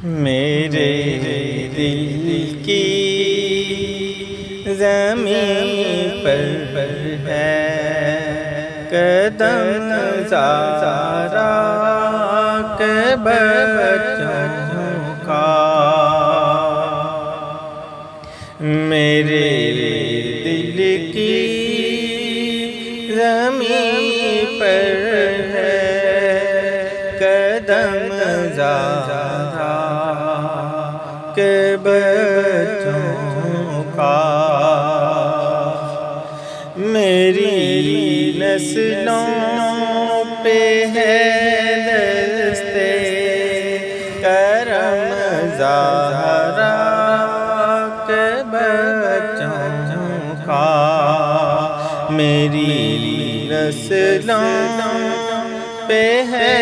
میرے دل کی زمین پر ہے قدم زارا کے بچوں کا، میرے دل کی زمین پر ہے قدم زارا کے بچوں کا، میری نسلوں پہ ہے دستے کرم زہرا کے بچوں کا، میری نسلوں پہ ہے